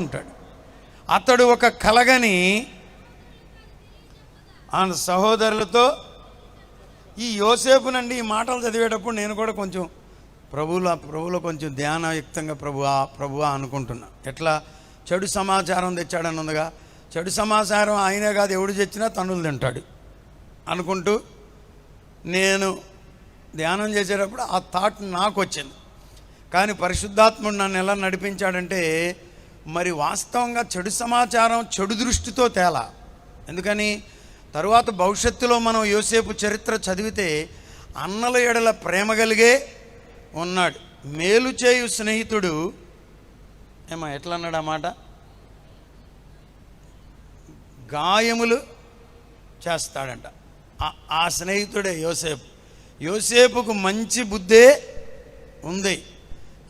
ఉంటాడు. అతడు ఒక కలగని ఆయన సహోదరులతో ఈ యోసేపునండి ఈ మాటలు చదివేటప్పుడు నేను కూడా కొంచెం ప్రభువులో కొంచెం ధ్యానయుక్తంగా ప్రభువా అనుకుంటున్నా. ఎట్లా చెడు సమాచారం తెచ్చాడని ఉందిగా, చెడు సమాచారం ఆయనే కాదు ఎవడు తెచ్చినా తన్నులు తింటాడు అనుకుంటూ నేను ధ్యానం చేసేటప్పుడు ఆ థాట్ నాకు వచ్చింది. కానీ పరిశుద్ధాత్ముడు నన్ను ఎలా నడిపించాడంటే, మరి వాస్తవంగా చెడు సమాచారం చెడు దృష్టితో తేలా. ఎందుకని తరువాత భవిష్యత్తులో మనం యోసేపు చరిత్ర చదివితే అన్నల ఎడల ప్రేమ కలిగే ఉన్నాడు. మేలు చేయు స్నేహితుడు ఎట్లా అన్నాడు ఆ మాట, గాయములు చేస్తాడంట. ఆ స్నేహితుడే యోసేపుకు మంచి బుద్ధే ఉంది.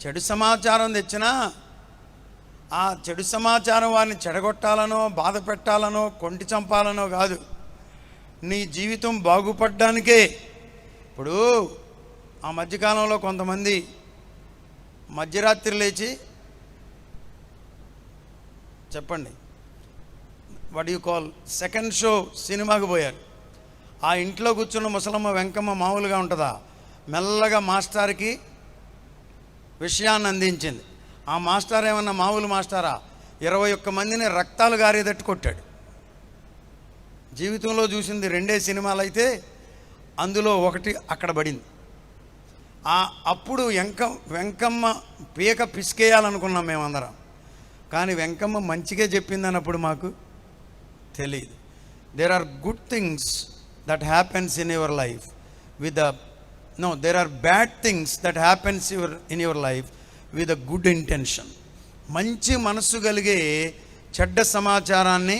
చెడు సమాచారం తెచ్చినా ఆ చెడు సమాచారం వారిని చెడగొట్టాలనో బాధ పెట్టాలనో కొంటి చంపాలనో కాదు, నీ జీవితం బాగుపడ్డానికే. ఇప్పుడు ఆ మధ్యకాలంలో కొంతమంది మధ్యరాత్రి లేచి చెప్పండి what you call second show సినిమాకి పోయారు. ఆ ఇంట్లో కూర్చున్న ముసలమ్మ వెంకమ్మ మామూలుగా ఉంటుందా, మెల్లగా మాస్టర్కి విషయాన్ని అందించింది. ఆ మాస్టర్ ఏమన్నా మామూలు మాస్టారా, 21 మందిని రక్తాలు గారేదట్టు కొట్టాడు. జీవితంలో చూసింది 2 సినిమాలు అయితే అందులో ఒకటి అక్కడ పడింది. అప్పుడు వెంకమ్మ పీక పిసికేయాలనుకున్నాం మేమందరం. కానీ వెంకమ్మ మంచిగా చెప్పింది అన్నప్పుడు మాకు తెలియదు. There are good things that happens in your life there are bad things that happens in your life with a good intention. మంచి మనస్సు కలిగే చెడ్డ సమాచారాన్ని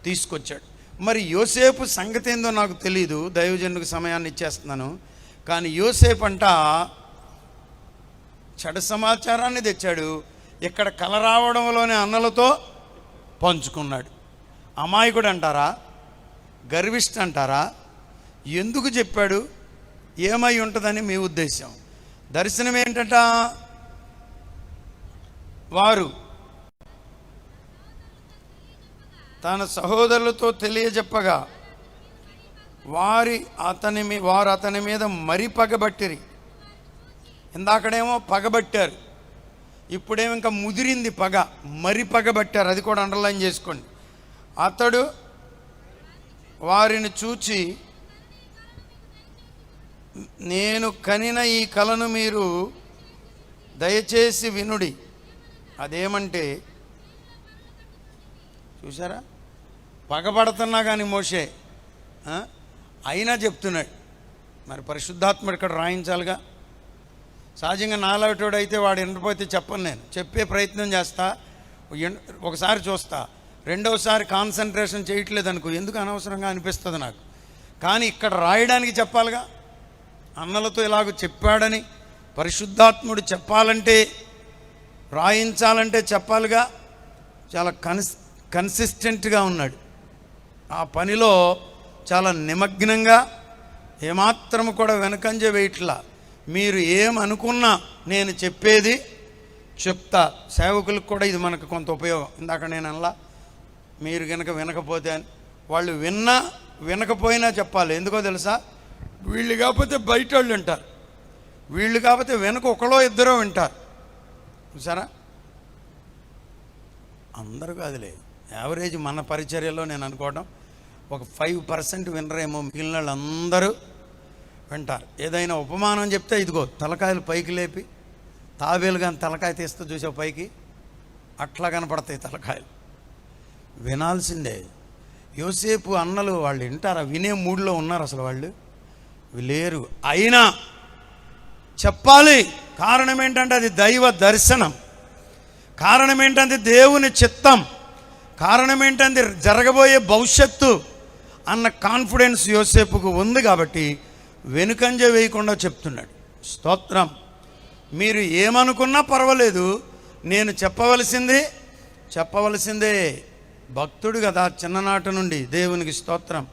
తీసుకొచ్చాడు. మరి యోసేపు సంగతి ఏందో నాకు తెలీదు, దైవజనుడికి సమయాన్ని ఇచ్చేస్తున్నాను. కానీ యోసేపు అంట చెడు సమాచారాన్ని తెచ్చాడు, ఇక్కడ కల రావడంలోనే అన్నలతో పంచుకున్నాడు. అమాయకుడు అంటారా, గర్విష్ఠ అంటారా, ఎందుకు చెప్పాడు, ఏమై ఉంటుందని మీ ఉద్దేశం? దర్శనం ఏంటంట, వారు తన సహోదరులతో తెలియజెప్పగా వారు అతని మీద మరీ పగబట్టిరి. ఇందాకడేమో పగబట్టారు, ఇప్పుడేమో ఇంకా ముదిరింది పగ, మరి పగబట్టారు. అది కూడా అండర్లైన్ చేసుకోండి. అతడు వారిని చూచి, నేను కనిన ఈ కలను మీరు దయచేసి వినుడి. అదేమంటే చూసారా, పగబడుతున్నా కానీ మోషే అయినా చెప్తున్నాడు. మరి పరిశుద్ధాత్ముడు ఇక్కడ రాయించాలిగా. సహజంగా నాలాటోడు అయితే వాడు ఎండిపోతే చెప్పను, నేను చెప్పే ప్రయత్నం చేస్తా, ఒకసారి చూస్తా, రెండోసారి కాన్సన్ట్రేషన్ చేయట్లేదు అనుకో, ఎందుకు అనవసరంగా అనిపిస్తుంది నాకు. కానీ ఇక్కడ రాయడానికి చెప్పాలిగా, అన్నలతో ఇలాగ చెప్పాడని పరిశుద్ధాత్ముడు చెప్పాలంటే, రాయించాలంటే చెప్పాలిగా. చాలా కన్సిస్టెంట్గా ఉన్నాడు ఆ పనిలో, చాలా నిమగ్నంగా, ఏమాత్రము కూడా వెనకంజ వేయట్లా. మీరు ఏమనుకున్నా నేను చెప్పేది చెప్తా. సేవకులకు కూడా ఇది మనకు కొంత ఉపయోగం. ఇందాక నేను అనలా, మీరు కనుక వినకపోతే అని. వాళ్ళు వినకపోయినా చెప్పాలి. ఎందుకో తెలుసా, వీళ్ళు కాకపోతే బయట వాళ్ళు వింటారు, వీళ్ళు కాకపోతే వెనక ఒకళ్ళో ఇద్దరో వింటారు. చూసారా, అందరూ కాదులే, యావరేజ్ మన పరిచర్యలో నేను అనుకోవడం ఒక 5% వినరేమో, మిగిలిన వాళ్ళు అందరూ వింటారు. ఏదైనా ఉపమానం చెప్తే ఇదిగో తలకాయలు పైకి లేపి, తాబేలు కానీ తలకాయ తీస్తూ చూసే పైకి అట్లా కనపడతాయి తలకాయలు. వినాల్సిందే. యోసేపు అన్నలు వాళ్ళు వింటారా? వినే మూడ్లో ఉన్నారు అసలు వాళ్ళు లేరు. అయినా చెప్పాలి. కారణం ఏంటంటే అది దైవ దర్శనం, కారణం ఏంటంటే దేవుని చిత్తం, కారణం ఏంటంటే జరగబోయే భవిష్యత్తు అన్న కాన్ఫిడెన్స్ యోసేపుకు ఉంది. కాబట్టి వెనుకంజ వేయకుండా చెప్తున్నాడు. స్తోత్రం. మీరు ఏమనుకున్నా పర్వాలేదు, నేను చెప్పవలసిందే. భక్తుడు కదా చిన్ననాటి నుండి. దేవునికి స్తోత్రం.